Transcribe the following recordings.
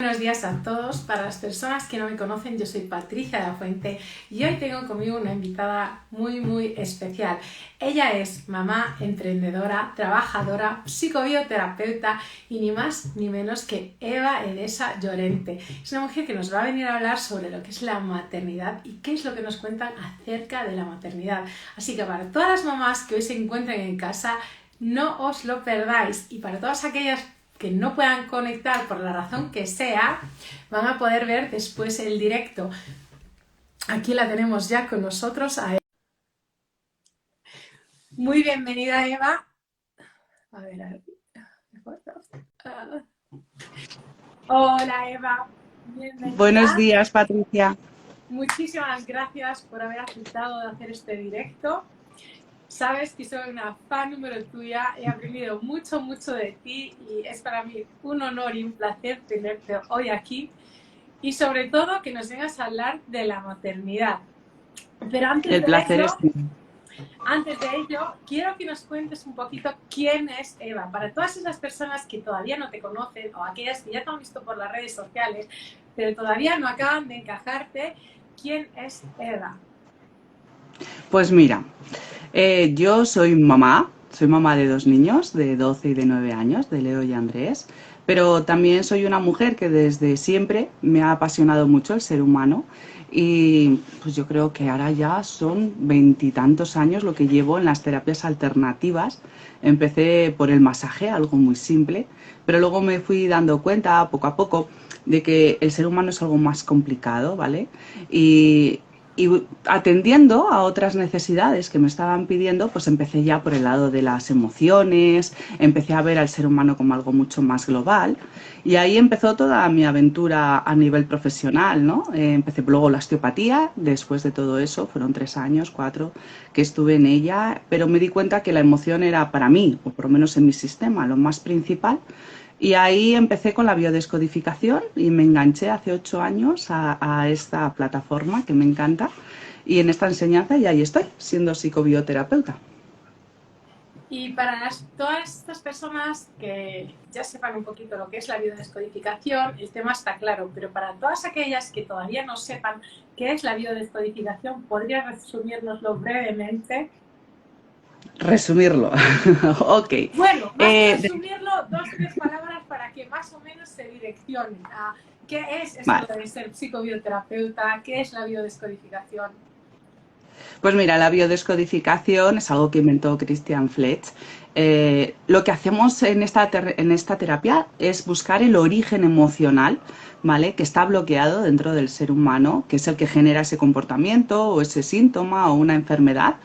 Buenos días a todos. Para las personas que no me conocen, yo soy Patricia de la Fuente y hoy tengo conmigo una invitada muy especial. Ella es mamá, emprendedora, trabajadora, psicobioterapeuta y ni más ni menos que Eva Edesa Llorente. Es una mujer que nos va a venir a hablar sobre lo que es la maternidad y qué es lo que nos cuentan acerca de la maternidad. Así que para todas las mamás que hoy se encuentren en casa, no os lo perdáis, y para todas aquellas que no puedan conectar por la razón que sea, van a poder ver después el directo. Aquí la tenemos ya con nosotros a Eva. Muy bienvenida, Eva. A ver. Hola, Eva. Buenos Bienvenida. días, Patricia. Muchísimas gracias por haber aceptado de hacer este directo. Sabes que soy una fan número tuya, he aprendido mucho de ti y es para mí un honor y un placer tenerte hoy aquí, y sobre todo que nos vengas a hablar de la maternidad. Pero El placer es mío. antes de ello, quiero que nos cuentes un poquito quién es Eva. Para todas esas personas que todavía no te conocen o aquellas que ya te han visto por las redes sociales, pero todavía no acaban de encajarte, ¿quién es Eva? Pues mira, yo soy mamá de dos niños, de 12 y de 9 años, de Leo y Andrés, pero también soy una mujer que desde siempre me ha apasionado mucho el ser humano y pues yo creo que ahora ya son veintitantos años lo que llevo en las terapias alternativas. Empecé por el masaje, algo muy simple, pero luego me fui dando cuenta poco a poco de que el ser humano es algo más complicado, ¿vale? Y, y atendiendo a otras necesidades que me estaban pidiendo, pues empecé ya por el lado de las emociones, empecé a ver al ser humano como algo mucho más global y ahí empezó toda mi aventura a nivel profesional, ¿no? Empecé luego la osteopatía, después de todo eso, fueron 3 años, 4, que estuve en ella, pero me di cuenta que la emoción era para mí, o por lo menos en mi sistema, lo más principal. Y ahí empecé con la biodescodificación y me enganché hace 8 años a esta plataforma que me encanta y en esta enseñanza, y ahí estoy, siendo psicobioterapeuta. Y para todas estas personas que ya sepan un poquito lo que es la biodescodificación, el tema está claro, pero para todas aquellas que todavía no sepan qué es la biodescodificación, ¿podrías resumírnoslo brevemente? Resumirlo. Ok. Bueno, más que Eh, resumirlo, dos, tres palabras para que más o menos se direccionen a qué es esto vale. de ser psicobioterapeuta, qué es la biodescodificación. Pues mira, la biodescodificación es algo que inventó Christian Fletch. Lo que hacemos en esta terapia es buscar el origen emocional, ¿vale? Que está bloqueado dentro del ser humano, que es el que genera ese comportamiento o ese síntoma o una enfermedad,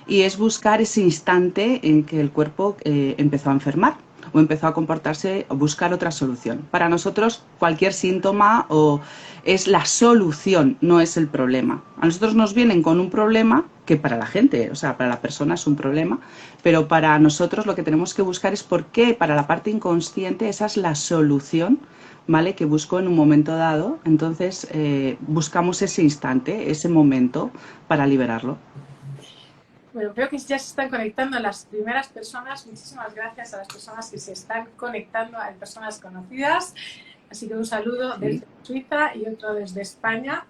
y es buscar ese instante en que el cuerpo empezó a enfermar o empezó a comportarse o buscar otra solución. Para nosotros cualquier síntoma o es la solución, no es el problema. A nosotros nos vienen con un problema que para la gente, o sea, para la persona es un problema, pero para nosotros lo que tenemos que buscar es por qué, para la parte inconsciente, esa es la solución, ¿vale? Que busco en un momento dado. Entonces buscamos ese instante, ese momento para liberarlo. Bueno, creo que ya se están conectando las primeras personas. Muchísimas gracias a las personas que se están conectando, a personas conocidas. Así que un saludo Sí. desde Suiza y otro desde España.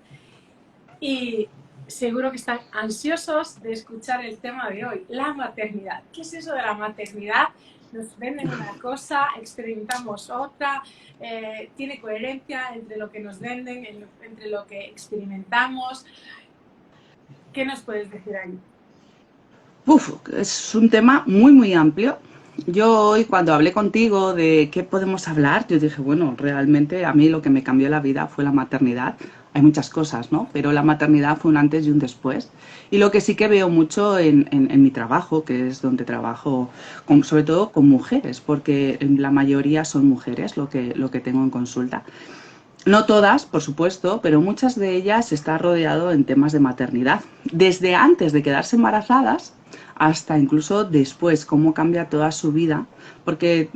Y seguro que están ansiosos de escuchar el tema de hoy, la maternidad. ¿Qué es eso de la maternidad? Nos venden una cosa, experimentamos otra, tiene coherencia entre lo que nos venden, entre lo que experimentamos. ¿Qué nos puedes decir ahí? Uf, es un tema muy amplio. Yo hoy cuando hablé contigo de qué podemos hablar, yo dije, bueno, realmente a mí lo que me cambió la vida fue la maternidad. Hay muchas cosas, ¿no? Pero la maternidad fue un antes y un después. Y lo que sí que veo mucho en mi trabajo, que es donde trabajo sobre todo con mujeres, porque la mayoría son mujeres lo que tengo en consulta. No todas, por supuesto, pero muchas de ellas están rodeado en temas de maternidad. Desde antes de quedarse embarazadas hasta incluso después, cómo cambia toda su vida, porque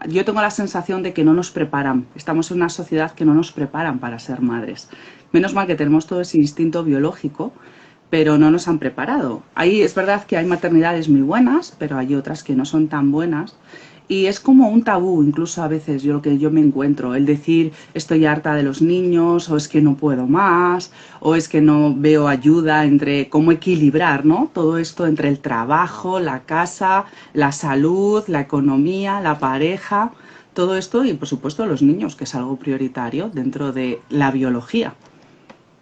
yo tengo la sensación de que no nos preparan. Estamos en una sociedad que no nos preparan para ser madres. Menos mal que tenemos todo ese instinto biológico, pero no nos han preparado. Ahí es verdad que hay maternidades muy buenas, pero hay otras que no son tan buenas. Y es como un tabú, incluso a veces yo lo que yo me encuentro, el decir estoy harta de los niños, o es que no puedo más, o es que no veo ayuda entre cómo equilibrar, ¿no? Todo esto entre el trabajo, la casa, la salud, la economía, la pareja, todo esto y por supuesto los niños, que es algo prioritario dentro de la biología.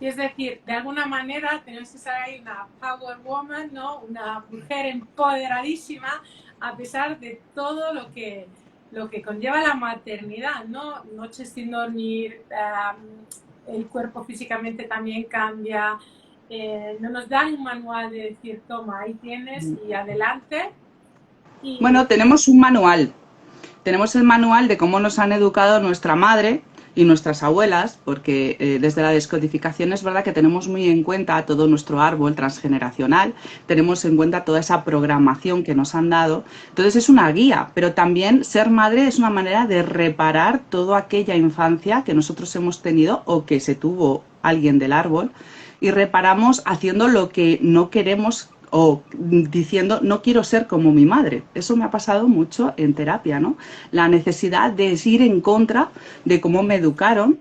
Y es decir, de alguna manera tenemos que ser ahí una power woman, ¿no? Una mujer empoderadísima a pesar de todo lo que conlleva la maternidad, ¿no? Noches sin dormir, el cuerpo físicamente también cambia, no nos dan un manual de decir, toma, ahí tienes y adelante. Bueno, Y tenemos un manual. Tenemos el manual de cómo nos han educado nuestra madre y nuestras abuelas, porque desde la descodificación es verdad que tenemos muy en cuenta todo nuestro árbol transgeneracional, tenemos en cuenta toda esa programación que nos han dado. Entonces es una guía, pero también ser madre es una manera de reparar toda aquella infancia que nosotros hemos tenido o que se tuvo alguien del árbol y reparamos haciendo lo que no queremos o diciendo no quiero ser como mi madre. Eso me ha pasado mucho en terapia, ¿no? La necesidad de ir en contra de cómo me educaron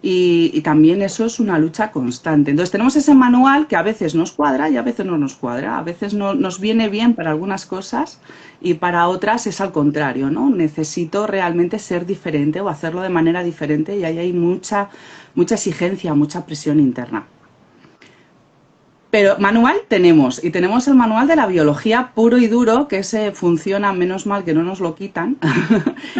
y también eso es una lucha constante. Entonces tenemos ese manual que a veces nos cuadra y a veces no nos cuadra. A veces no, nos viene bien para algunas cosas y para otras es al contrario, ¿no? Necesito realmente ser diferente o hacerlo de manera diferente y ahí hay mucha exigencia, mucha presión interna. Pero manual tenemos, y tenemos el manual de la biología puro y duro, que ese funciona, menos mal que no nos lo quitan,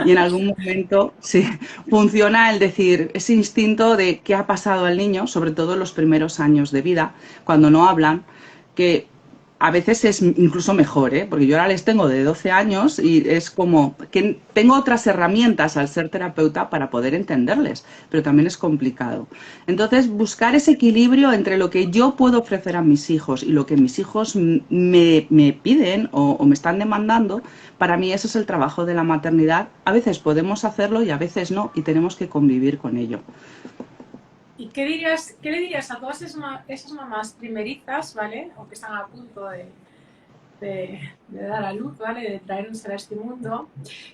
y en algún momento sí, funciona el decir, ese instinto de qué ha pasado al niño, sobre todo en los primeros años de vida, cuando no hablan, que a veces es incluso mejor, ¿eh? Porque yo ahora les tengo de 12 años y es como que tengo otras herramientas al ser terapeuta para poder entenderles, pero también es complicado. Entonces, buscar ese equilibrio entre lo que yo puedo ofrecer a mis hijos y lo que mis hijos me piden o me están demandando, para mí eso es el trabajo de la maternidad. A veces podemos hacerlo y a veces no, y tenemos que convivir con ello. ¿Y qué le dirías a todas esas mamás primerizas, ¿vale? O que están a punto de dar a luz, ¿vale? De traer un ser a este mundo,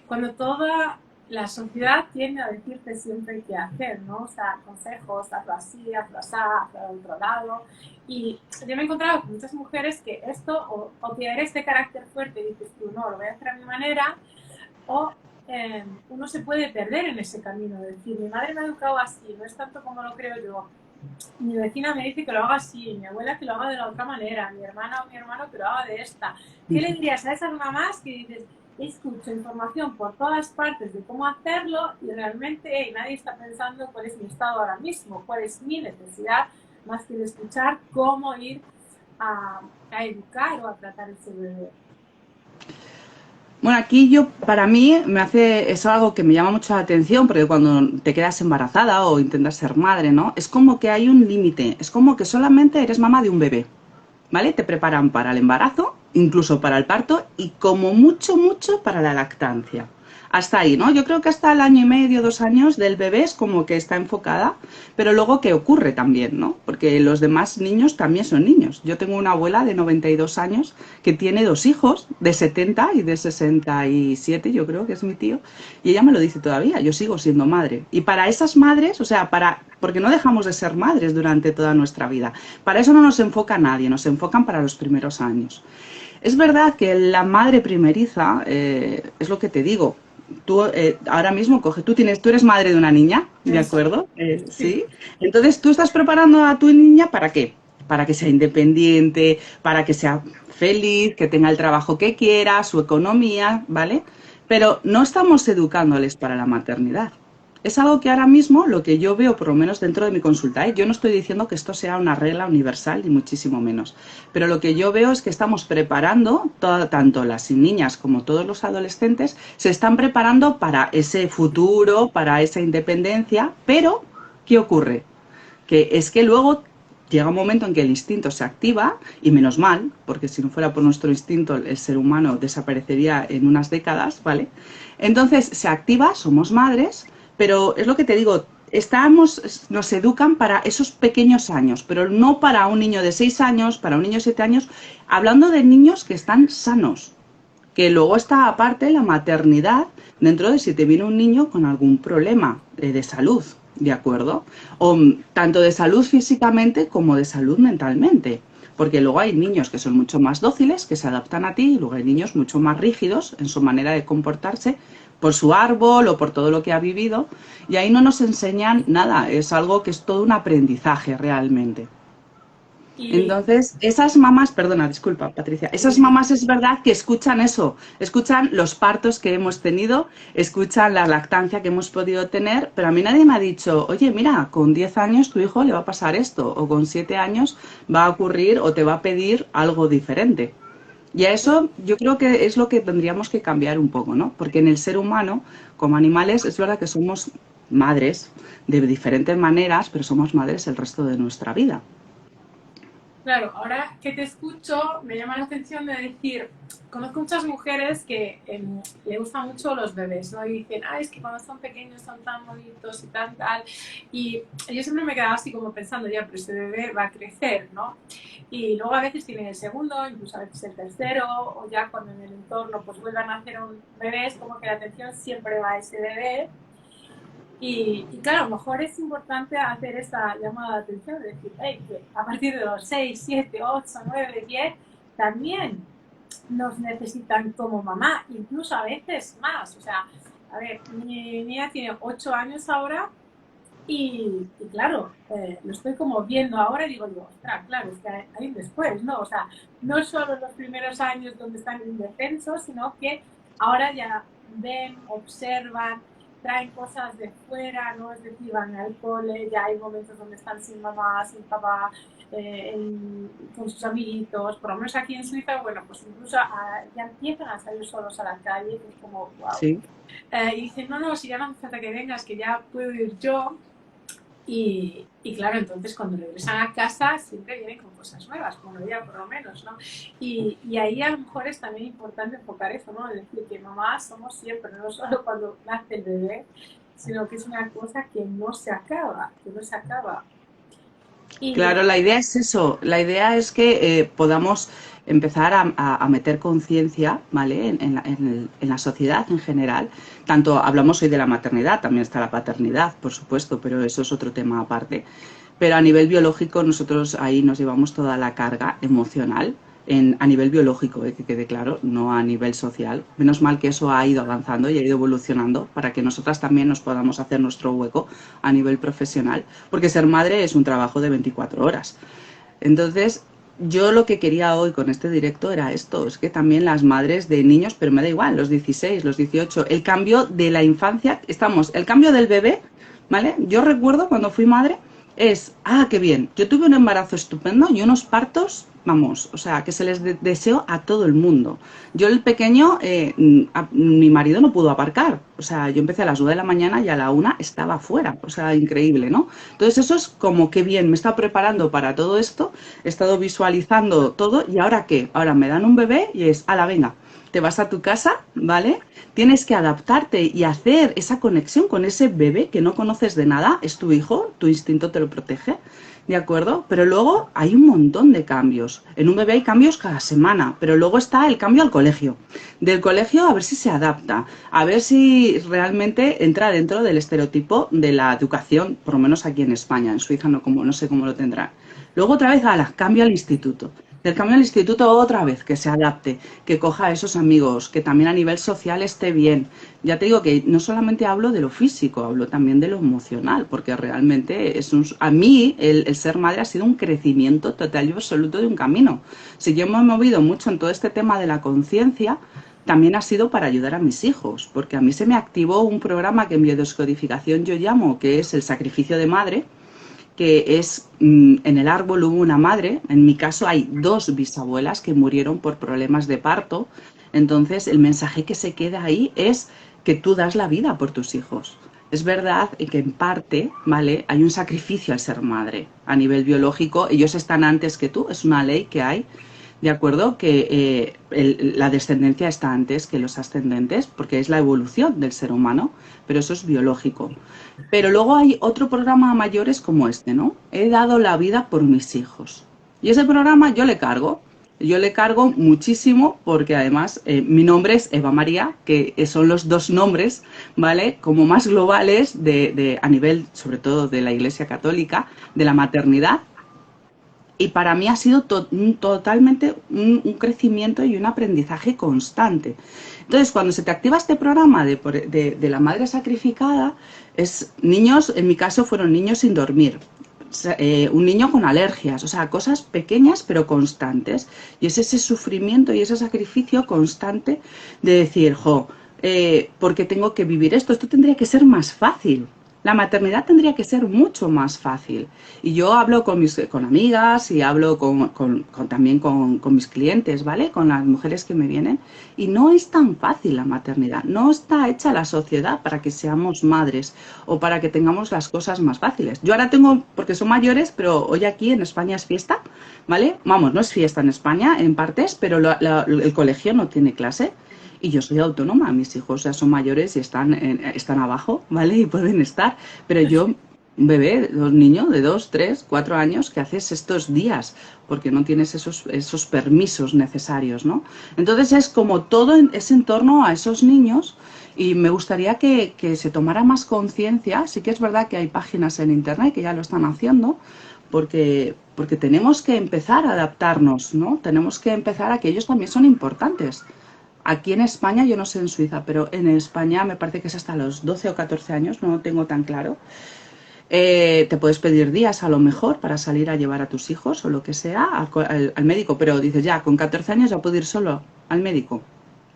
cuando toda la sociedad tiende a decirte siempre qué hacer, ¿no? O sea, consejos, hazlo así, hazlo así, hazlo al otro lado. Y yo me he encontrado con muchas mujeres que esto, o que eres de carácter fuerte y dices tú, no, lo voy a hacer a mi manera, o uno se puede perder en ese camino, de decir, mi madre me ha educado así, no es tanto como lo creo yo, mi vecina me dice que lo haga así, mi abuela que lo haga de la otra manera, mi hermana o mi hermano que lo haga de esta. ¿Qué le dirías a esas mamás que dices, escucho información por todas partes de cómo hacerlo y realmente nadie está pensando cuál es mi estado ahora mismo, cuál es mi necesidad, más que de escuchar cómo ir a educar o a tratar ese bebé? Bueno, aquí yo, para mí, es algo que me llama mucho la atención, porque cuando te quedas embarazada o intentas ser madre, ¿no? Es como que hay un límite, es como que solamente eres mamá de un bebé, ¿vale? Te preparan para el embarazo, incluso para el parto y como mucho, mucho para la lactancia. Hasta ahí, ¿no? Yo creo que hasta el año y medio, 2 años del bebé es como que está enfocada, pero luego ¿qué ocurre también, no? Porque los demás niños también son niños. Yo tengo una abuela de 92 años que tiene 2 hijos, de 70 y de 67, yo creo que es mi tío, y ella me lo dice todavía, yo sigo siendo madre. Y para esas madres, o sea, porque no dejamos de ser madres durante toda nuestra vida, para eso no nos enfoca nadie, nos enfocan para los primeros años. Es verdad que la madre primeriza, es lo que te digo, tú ahora mismo tú eres madre de una niña, ¿de acuerdo? Sí. Entonces tú estás preparando a tu niña ¿para qué? Para que sea independiente, para que sea feliz, que tenga el trabajo que quiera, su economía, ¿vale? Pero no estamos educándoles para la maternidad. Es algo que ahora mismo, lo que yo veo, por lo menos dentro de mi consulta, yo no estoy diciendo que esto sea una regla universal, ni muchísimo menos, pero lo que yo veo es que estamos preparando, tanto las niñas como todos los adolescentes, se están preparando para ese futuro, para esa independencia, pero ¿qué ocurre? Que es que luego llega un momento en que el instinto se activa, y menos mal, porque si no fuera por nuestro instinto el ser humano desaparecería en unas décadas, ¿vale? Entonces se activa, somos madres, pero es lo que te digo, nos educan para esos pequeños años, pero no para un niño de 6 años, para un niño de 7 años, hablando de niños que están sanos, que luego está aparte la maternidad, dentro de si te viene un niño con algún problema de salud, ¿de acuerdo? O tanto de salud físicamente como de salud mentalmente. Porque luego hay niños que son mucho más dóciles, que se adaptan a ti, y luego hay niños mucho más rígidos en su manera de comportarse por su árbol o por todo lo que ha vivido. Y ahí no nos enseñan nada, es algo que es todo un aprendizaje realmente. Y Entonces, esas mamás, perdona, disculpa, Patricia, esas mamás es verdad que escuchan eso, escuchan los partos que hemos tenido, escuchan la lactancia que hemos podido tener, pero a mí nadie me ha dicho, oye, mira, con 10 años tu hijo le va a pasar esto, o con 7 años va a ocurrir o te va a pedir algo diferente. Y a eso yo creo que es lo que tendríamos que cambiar un poco, ¿no? Porque en el ser humano, como animales, es verdad que somos madres de diferentes maneras, pero somos madres el resto de nuestra vida. claro, ahora que te escucho, me llama la atención de decir, conozco muchas mujeres que le gustan mucho los bebés, ¿no? Y dicen, es que cuando son pequeños son tan bonitos y tan tal. Y yo siempre me quedaba así como pensando, ya, pero ese bebé va a crecer, ¿no? Y luego a veces tienen el segundo, incluso a veces el tercero, o ya cuando en el entorno pues vuelvan a hacer un bebé, es como que la atención siempre va a ese bebé. Y claro, a lo mejor es importante hacer esa llamada de atención, de decir, hey, que a partir de los 6 7 8 9 10 también nos necesitan como mamá, incluso a veces más. O sea, a ver, mi niña tiene 8 años ahora y claro, lo estoy como viendo ahora y digo, ostras, claro, es que hay un después, ¿no? O sea, no solo los primeros años donde están indefensos, sino que ahora ya ven, observan, traen cosas de fuera, ¿no? Es decir, van al cole, ya hay momentos donde están sin mamá, sin papá, con sus amiguitos, por lo menos aquí en Suiza, bueno, pues incluso ya empiezan a salir solos a la calle, que es como, wow. Sí. Y dicen, no, si ya no hace falta que vengas, que ya puedo ir yo. Y claro, entonces cuando regresan a casa siempre vienen con cosas nuevas, bueno, ya por lo menos, ¿no? Y ahí a lo mejor es también importante enfocar eso, ¿no? Es decir, que mamás somos siempre, no solo cuando nace el bebé, sino que es una cosa que no se acaba, que no se acaba. Y Claro, la idea es eso. La idea es que podamos empezar a meter conciencia, ¿vale? En la sociedad en general. Tanto hablamos hoy de la maternidad, también está la paternidad, por supuesto, pero eso es otro tema aparte. Pero a nivel biológico nosotros ahí nos llevamos toda la carga emocional a nivel biológico, que quede claro, no a nivel social. Menos mal que eso ha ido avanzando y ha ido evolucionando para que nosotras también nos podamos hacer nuestro hueco a nivel profesional, porque ser madre es un trabajo de 24 horas. Entonces, yo lo que quería hoy con este directo era esto, es que también las madres de niños, pero me da igual, los 16, los 18, el cambio de la infancia, el cambio del bebé, ¿vale? Yo recuerdo cuando fui madre, qué bien, yo tuve un embarazo estupendo y unos partos, vamos, o sea, que se les deseo a todo el mundo. Yo el pequeño, mi marido no pudo aparcar, o sea, yo empecé a las 9 de la mañana y a la 1 estaba fuera, o sea, increíble, ¿no? Entonces eso es como que bien, me está preparando para todo esto, he estado visualizando todo y ahora qué, ahora me dan un bebé y la venga, te vas a tu casa, ¿vale? Tienes que adaptarte y hacer esa conexión con ese bebé que no conoces de nada, es tu hijo, tu instinto te lo protege, ¿de acuerdo? Pero luego hay un montón de cambios. En un bebé hay cambios cada semana, pero luego está el cambio al colegio. Del colegio a ver si se adapta, a ver si realmente entra dentro del estereotipo de la educación, por lo menos aquí en España, en Suiza no sé cómo lo tendrán. Luego otra vez, cambio al instituto. Del cambio al instituto otra vez, que se adapte, que coja a esos amigos, que también a nivel social esté bien. Ya te digo que no solamente hablo de lo físico, hablo también de lo emocional, porque realmente a mí el ser madre ha sido un crecimiento total y absoluto de un camino. Si yo me he movido mucho en todo este tema de la conciencia, también ha sido para ayudar a mis hijos, porque a mí se me activó un programa que en biodescodificación yo llamo, que es el sacrificio de madre, que es en el árbol hubo una madre, en mi caso hay dos bisabuelas que murieron por problemas de parto, entonces el mensaje que se queda ahí es que tú das la vida por tus hijos. Es verdad que en parte, ¿vale? Hay un sacrificio al ser madre. A nivel biológico, ellos están antes que tú, es una ley que hay, ¿de acuerdo? Que la descendencia está antes que los ascendentes, porque es la evolución del ser humano, pero eso es biológico. Pero luego hay otro programa a mayores como este, ¿no? He dado la vida por mis hijos. Y ese programa yo le cargo. Yo le cargo muchísimo porque además mi nombre es Eva María, que son los dos nombres, ¿vale? Como más globales a nivel, sobre todo, de la Iglesia Católica, de la maternidad. Y para mí ha sido totalmente un crecimiento y un aprendizaje constante. Entonces, cuando se te activa este programa de la madre sacrificada, es niños, en mi caso fueron niños sin dormir, un niño con alergias, o sea, cosas pequeñas pero constantes. Y es ese sufrimiento y ese sacrificio constante de decir, jo, ¿por qué tengo que vivir esto? Esto tendría que ser más fácil. La maternidad tendría que ser mucho más fácil. Y yo hablo con amigas y hablo también con mis clientes, ¿vale? Con las mujeres que me vienen. Y no es tan fácil la maternidad. No está hecha la sociedad para que seamos madres o para que tengamos las cosas más fáciles. Yo ahora tengo, porque son mayores, pero hoy aquí en España es fiesta, ¿vale? Vamos, no es fiesta en España en partes, pero el colegio no tiene clase. Y yo soy autónoma, mis hijos ya son mayores y están abajo, ¿vale? Y pueden estar. Pero yo, un bebé, un niño de 2, 3, 4 años, ¿qué haces estos días? Porque no tienes esos permisos necesarios, ¿no? Entonces es como todo es en torno a esos niños y me gustaría que se tomara más conciencia. Sí que es verdad que hay páginas en internet que ya lo están haciendo, porque tenemos que empezar a adaptarnos, ¿no? Tenemos que empezar a que ellos también son importantes. Aquí en España, yo no sé en Suiza, pero en España me parece que es hasta los 12 o 14 años, no lo tengo tan claro. Te puedes pedir días a lo mejor para salir a llevar a tus hijos o lo que sea al médico, pero dices ya, con 14 años ya puedo ir solo al médico.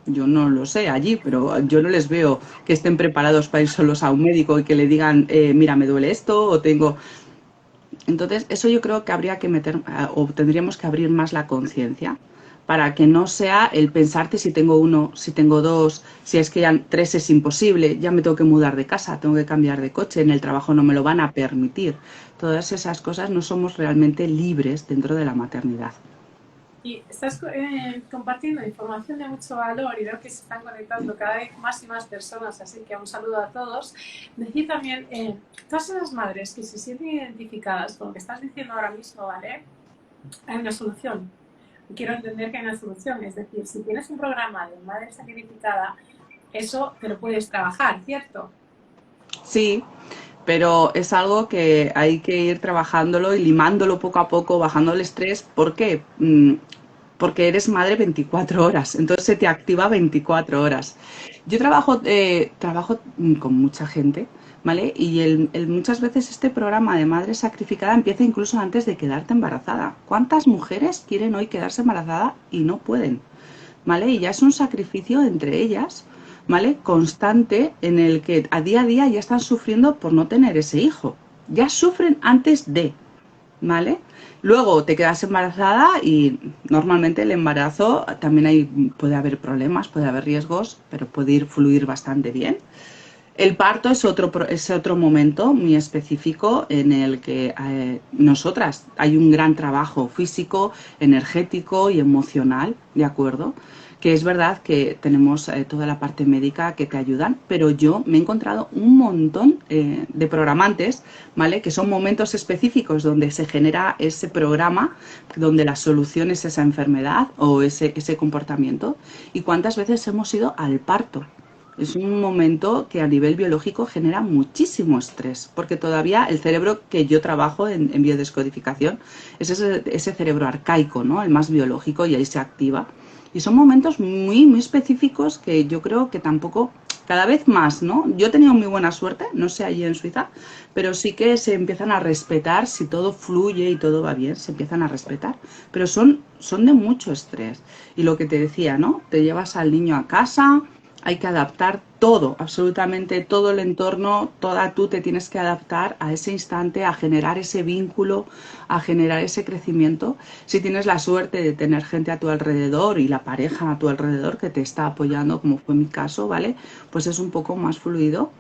Yo no lo sé allí, pero yo no les veo que estén preparados para ir solos a un médico y que le digan, mira, me duele esto o tengo... Entonces, eso yo creo que habría que meter o tendríamos que abrir más la conciencia para que no sea el pensarte si tengo uno, si tengo dos, si es que ya tres es imposible, ya me tengo que mudar de casa, tengo que cambiar de coche, en el trabajo no me lo van a permitir. Todas esas cosas no somos realmente libres dentro de la maternidad. Y estás compartiendo información de mucho valor y veo que se están conectando cada vez más y más personas, así que un saludo a todos. Decir también, todas esas madres que se sienten identificadas con lo que estás diciendo ahora mismo, ¿vale? Hay una solución. Quiero entender que hay una solución, es decir, si tienes un programa de madre sacrificada, eso te lo puedes trabajar, ¿cierto? Sí, pero es algo que hay que ir trabajándolo y limándolo poco a poco, bajando el estrés. ¿Por qué? Porque eres madre 24 horas, entonces se te activa 24 horas. Yo trabajo con mucha gente, ¿vale? Y muchas veces este programa de madre sacrificada empieza incluso antes de quedarte embarazada. ¿Cuántas mujeres quieren hoy quedarse embarazada y no pueden? ¿Vale? Y ya es un sacrificio entre ellas, ¿vale? Constante en el que a día ya están sufriendo por no tener ese hijo. Ya sufren antes de, ¿vale? Luego te quedas embarazada y normalmente el embarazo también puede haber problemas, puede haber riesgos, pero puede fluir bastante bien. El parto es otro momento muy específico en el que nosotras hay un gran trabajo físico, energético y emocional, ¿de acuerdo? Que es verdad que tenemos toda la parte médica que te ayudan, pero yo me he encontrado un montón de programantes, ¿vale? Que son momentos específicos donde se genera ese programa, donde la solución es esa enfermedad o ese comportamiento. ¿Y cuántas veces hemos ido al parto? Es un momento que a nivel biológico genera muchísimo estrés, porque todavía el cerebro que yo trabajo en biodescodificación es ese cerebro arcaico, ¿no? El más biológico, y ahí se activa. Y son momentos muy específicos que yo creo que tampoco, cada vez más, ¿no? Yo he tenido muy buena suerte, no sé allí en Suiza, pero sí que se empiezan a respetar, si todo fluye y todo va bien, se empiezan a respetar. Pero son de mucho estrés. Y lo que te decía, ¿no? Te llevas al niño a casa, hay que adaptar todo, absolutamente todo el entorno, tú te tienes que adaptar a ese instante, a generar ese vínculo, a generar ese crecimiento. Si tienes la suerte de tener gente a tu alrededor y la pareja a tu alrededor que te está apoyando, como fue mi caso, ¿vale? Pues es un poco más fluido,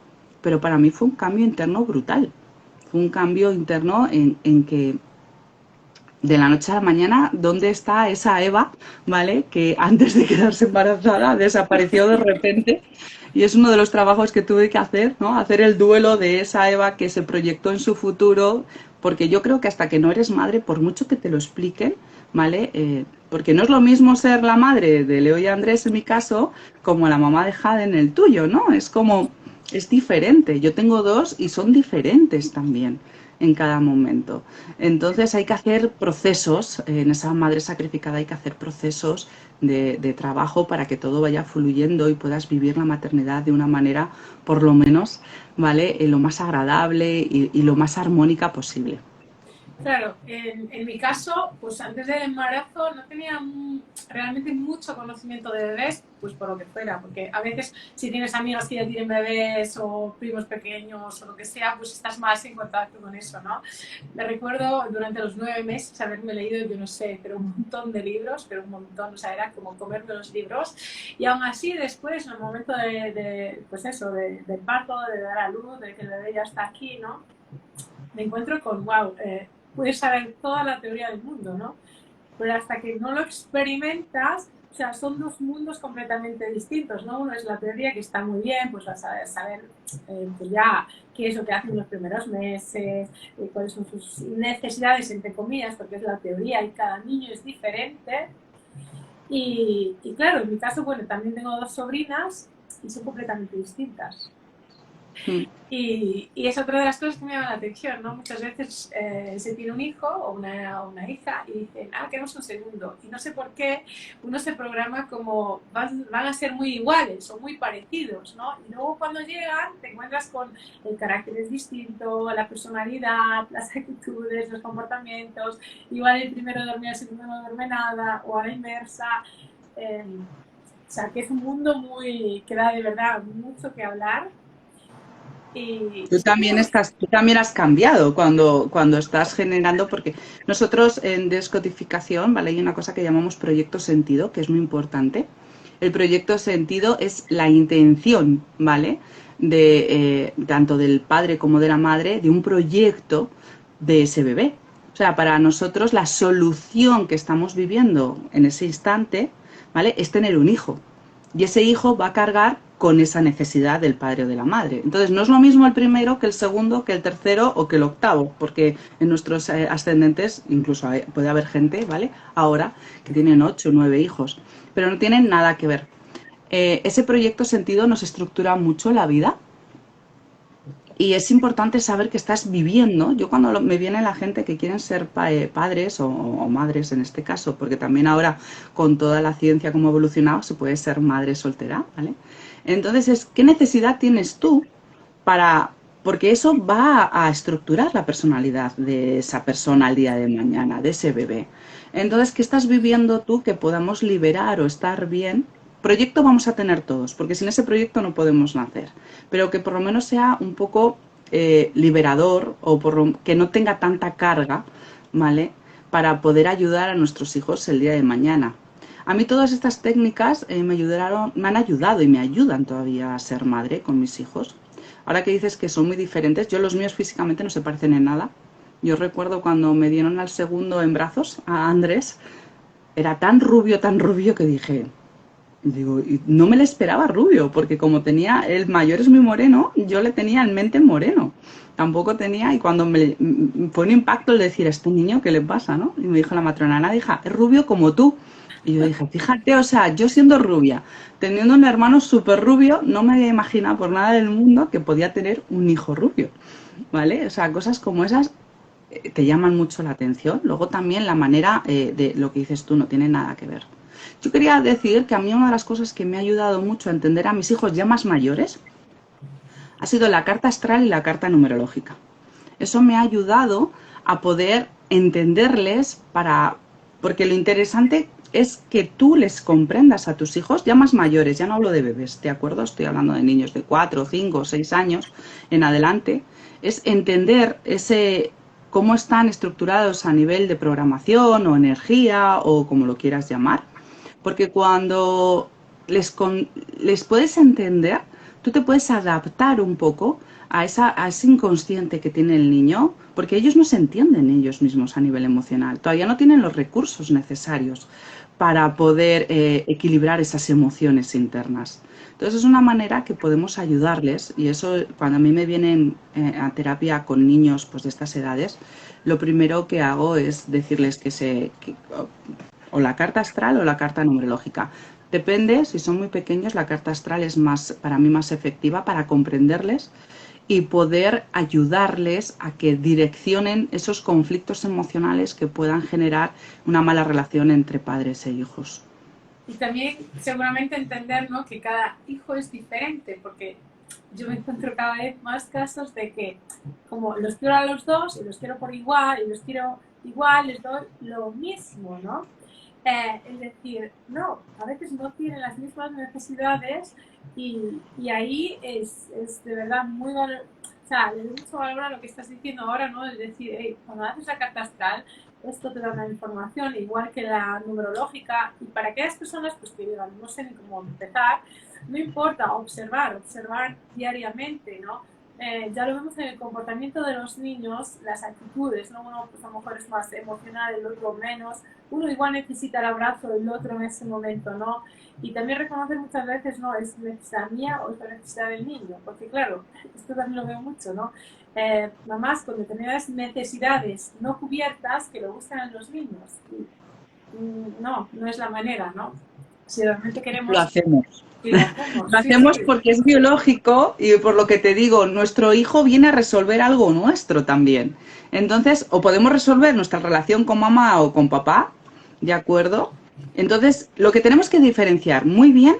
pero para mí fue un cambio interno brutal. Fue un cambio interno en que de la noche a la mañana, ¿dónde está esa Eva, ¿vale? Que antes de quedarse embarazada desapareció de repente. Y es uno de los trabajos que tuve que hacer, ¿no? Hacer el duelo de esa Eva que se proyectó en su futuro, porque yo creo que hasta que no eres madre, por mucho que te lo expliquen, ¿vale? Porque no es lo mismo ser la madre de Leo y Andrés en mi caso, como la mamá de Jade en el tuyo, ¿no? Es como, es diferente. Yo tengo dos y son diferentes también en cada momento. Entonces hay que hacer procesos, en esa madre sacrificada hay que hacer procesos de trabajo para que todo vaya fluyendo y puedas vivir la maternidad de una manera, por lo menos, ¿vale? Lo más agradable y lo más armónica posible. Claro, en mi caso, pues antes del embarazo no tenía realmente mucho conocimiento de bebés, pues por lo que fuera, porque a veces si tienes amigas que ya tienen bebés o primos pequeños o lo que sea, pues estás más en contacto con eso, ¿no? Me recuerdo durante los 9 meses haberme leído, yo no sé, pero un montón de libros, pero un montón, o sea, era como comerme los libros, y aún así después, en el momento pues eso, del parto, de dar a luz, de que el bebé ya está aquí, ¿no? Me encuentro con, wow, puedes saber toda la teoría del mundo, ¿no? Pero hasta que no lo experimentas, o sea, son dos mundos completamente distintos, ¿no? Uno es la teoría, que está muy bien, pues vas a saber pues ya qué es lo que hacen los primeros meses, cuáles son sus necesidades, entre comillas, porque es la teoría y cada niño es diferente. Y claro, en mi caso, bueno, también tengo dos sobrinas y son completamente distintas. Mm. Y es otra de las cosas que me llama la atención, ¿no? Muchas veces se tiene un hijo o una hija y dicen, queremos un segundo. Y no sé por qué uno se programa como van a ser muy iguales o muy parecidos, ¿no? Y luego cuando llegan te encuentras con el carácter es distinto, la personalidad, las actitudes, los comportamientos. Igual el primero duerme, el segundo no duerme nada, o a la inversa. O sea, que es un mundo que da de verdad mucho que hablar. Tú también has cambiado cuando estás generando, porque nosotros en descodificación, ¿vale? Hay una cosa que llamamos proyecto sentido, que es muy importante. El proyecto sentido es la intención, ¿vale? De tanto del padre como de la madre, de un proyecto de ese bebé. O sea, para nosotros la solución que estamos viviendo en ese instante, ¿vale? Es tener un hijo. Y ese hijo va a cargar con esa necesidad del padre o de la madre. Entonces, no es lo mismo el primero que el segundo, que el tercero o que el octavo, porque en nuestros ascendentes incluso puede haber gente, ¿vale? Ahora que tienen 8 o 9 hijos, pero no tienen nada que ver. Ese proyecto sentido nos estructura mucho la vida y es importante saber que estás viviendo. Yo cuando me viene la gente que quieren ser padres o madres en este caso, porque también ahora con toda la ciencia como ha evolucionado se puede ser madre soltera, ¿vale? Entonces, ¿qué necesidad tienes tú para...? Porque eso va a estructurar la personalidad de esa persona al día de mañana, de ese bebé. Entonces, ¿qué estás viviendo tú que podamos liberar o estar bien? Proyecto vamos a tener todos, porque sin ese proyecto no podemos nacer, pero que por lo menos sea un poco liberador o que no tenga tanta carga, ¿vale? Para poder ayudar a nuestros hijos el día de mañana. A mí todas estas técnicas me han ayudado y me ayudan todavía a ser madre con mis hijos. Ahora que dices que son muy diferentes, yo los míos físicamente no se parecen en nada. Yo recuerdo cuando me dieron al segundo en brazos, a Andrés, era tan rubio que dije, digo, y no me lo esperaba rubio, porque como tenía, el mayor es muy moreno, yo le tenía en mente moreno. Tampoco tenía, y cuando fue un impacto el decir, a este niño, ¿qué le pasa, no? Y me dijo la matrona, nada, hija, es rubio como tú. Y yo dije, fíjate, o sea, yo siendo rubia, teniendo un hermano súper rubio, no me había imaginado por nada del mundo que podía tener un hijo rubio, ¿vale? O sea, cosas como esas te llaman mucho la atención. Luego también la manera de lo que dices tú no tiene nada que ver. Yo quería decir que a mí una de las cosas que me ha ayudado mucho a entender a mis hijos ya más mayores ha sido la carta astral y la carta numerológica. Eso me ha ayudado a poder entenderles porque lo interesante es que tú les comprendas a tus hijos ya más mayores, ya no hablo de bebés, ¿de acuerdo? Estoy hablando de niños de 4, 5, 6 años en adelante. Es entender cómo están estructurados a nivel de programación o energía o como lo quieras llamar. Porque cuando les puedes entender, tú te puedes adaptar un poco a ese inconsciente que tiene el niño, porque ellos no se entienden ellos mismos a nivel emocional, todavía no tienen los recursos necesarios para poder equilibrar esas emociones internas. Entonces es una manera que podemos ayudarles y eso cuando a mí me vienen a terapia con niños pues, de estas edades, lo primero que hago es decirles o la carta astral o la carta numerológica. Depende, si son muy pequeños, la carta astral es más, para mí más efectiva para comprenderles y poder ayudarles a que direccionen esos conflictos emocionales que puedan generar una mala relación entre padres e hijos. Y también seguramente entender, ¿no?, que cada hijo es diferente, porque yo me encuentro cada vez más casos de que como los quiero a los dos y los quiero por igual y los quiero igual, les doy lo mismo, ¿no? Es decir, no, a veces no tienen las mismas necesidades y ahí es de verdad muy valor, o sea, le doy mucho valor a lo que estás diciendo ahora, ¿no? Es decir, hey, cuando haces la carta astral, esto te da una información igual que la numerológica y para aquellas personas pues que digan, no sé ni cómo empezar, no importa, observar diariamente, ¿no? Ya lo vemos en el comportamiento de los niños, las actitudes, ¿no? Uno pues a lo mejor es más emocional, el otro menos, uno igual necesita el abrazo del otro en ese momento, ¿no? Y también reconocer muchas veces, ¿no? ¿Es necesidad mía o es la necesidad del niño? Porque claro, esto también lo veo mucho, ¿no? Mamás con determinadas necesidades no cubiertas que lo buscan en los niños. Y, no es la manera, ¿no? Si realmente queremos... Lo hacemos. Sí, lo hacemos, Lo hacemos sí. porque es biológico y por lo que te digo, nuestro hijo viene a resolver algo nuestro también. Entonces, o podemos resolver nuestra relación con mamá o con papá, ¿de acuerdo? Entonces, lo que tenemos que diferenciar muy bien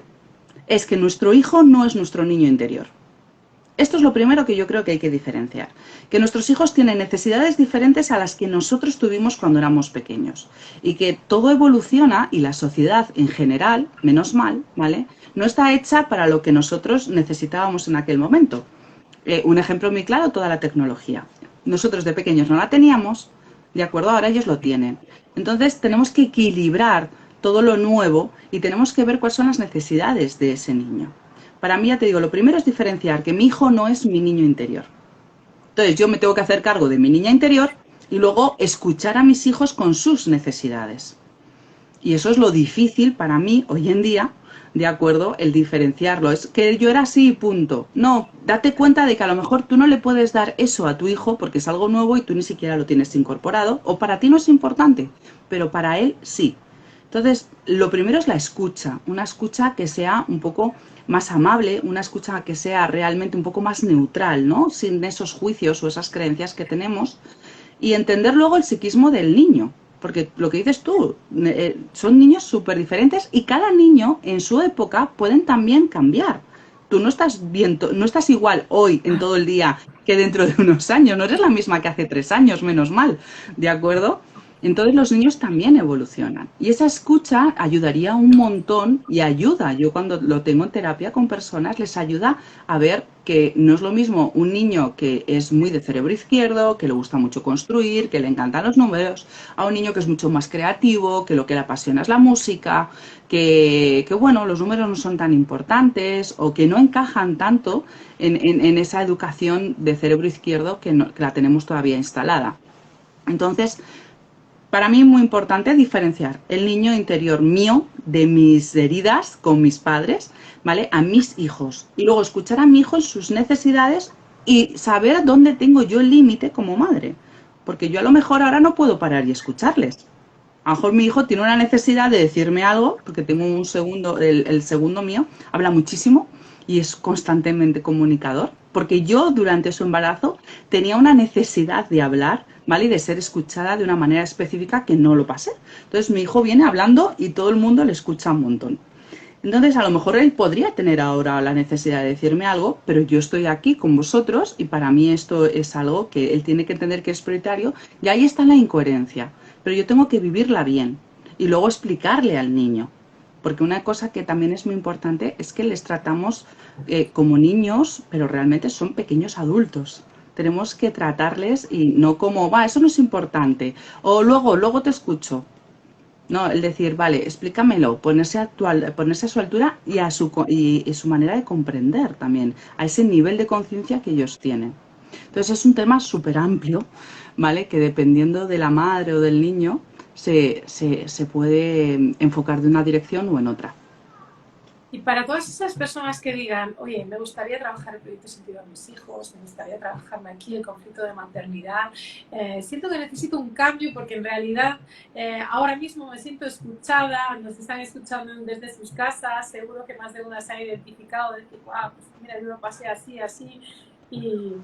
es que nuestro hijo no es nuestro niño interior. Esto es lo primero que yo creo que hay que diferenciar. Que nuestros hijos tienen necesidades diferentes a las que nosotros tuvimos cuando éramos pequeños. Y que todo evoluciona y la sociedad en general, menos mal, ¿vale?, no está hecha para lo que nosotros necesitábamos en aquel momento. Un ejemplo muy claro, toda la tecnología. Nosotros de pequeños no la teníamos, ¿de acuerdo? Ahora ellos lo tienen. Entonces tenemos que equilibrar todo lo nuevo y tenemos que ver cuáles son las necesidades de ese niño. Para mí, ya te digo, lo primero es diferenciar que mi hijo no es mi niño interior. Entonces yo me tengo que hacer cargo de mi niña interior y luego escuchar a mis hijos con sus necesidades. Y eso es lo difícil para mí hoy en día, ¿de acuerdo? El diferenciarlo. Es que yo era así, punto. No, date cuenta de que a lo mejor tú no le puedes dar eso a tu hijo porque es algo nuevo y tú ni siquiera lo tienes incorporado, o para ti no es importante, pero para él sí. Entonces, lo primero es la escucha, una escucha que sea un poco más amable, una escucha que sea realmente un poco más neutral, ¿no? Sin esos juicios o esas creencias que tenemos, y entender luego el psiquismo del niño. Porque lo que dices tú, son niños súper diferentes y cada niño en su época pueden también cambiar. Tú no estás bien, no estás igual hoy en todo el día que dentro de unos años, no eres la misma que hace 3 años, menos mal, ¿de acuerdo? Entonces los niños también evolucionan. Y esa escucha ayudaría un montón y ayuda. Yo cuando lo tengo en terapia con personas les ayuda a ver que no es lo mismo un niño que es muy de cerebro izquierdo, que le gusta mucho construir, que le encantan los números, a un niño que es mucho más creativo, que lo que le apasiona es la música, que bueno, los números no son tan importantes o que no encajan tanto en esa educación de cerebro izquierdo que la tenemos todavía instalada. Entonces, para mí es muy importante diferenciar el niño interior mío de mis heridas con mis padres, ¿vale?, a mis hijos. Y luego escuchar a mi hijo en sus necesidades y saber dónde tengo yo el límite como madre. Porque yo a lo mejor ahora no puedo parar y escucharles. A lo mejor mi hijo tiene una necesidad de decirme algo, porque tengo un segundo, el segundo mío, habla muchísimo y es constantemente comunicador. Porque yo durante su embarazo tenía una necesidad de hablar, ¿vale?, y de ser escuchada de una manera específica que no lo pasé. Entonces mi hijo viene hablando y todo el mundo le escucha un montón. Entonces a lo mejor él podría tener ahora la necesidad de decirme algo, pero yo estoy aquí con vosotros y para mí esto es algo que él tiene que entender que es prioritario y ahí está la incoherencia. Pero yo tengo que vivirla bien y luego explicarle al niño. Porque una cosa que también es muy importante es que les tratamos como niños, pero realmente son pequeños adultos. Tenemos que tratarles y no como, va, eso no es importante, o luego te escucho. No, el decir, vale, explícamelo, ponerse a su altura y su manera de comprender también, a ese nivel de conciencia que ellos tienen. Entonces es un tema súper amplio, ¿vale? Que dependiendo de la madre o del niño, se puede enfocar de una dirección o en otra. Y para todas esas personas que digan, oye, me gustaría trabajar el proyecto sentido a mis hijos, me gustaría trabajarme aquí el conflicto de maternidad, siento que necesito un cambio porque en realidad ahora mismo me siento escuchada, nos están escuchando desde sus casas, seguro que más de una se ha identificado, de decir, wow, pues mira, yo lo pasé así, así, y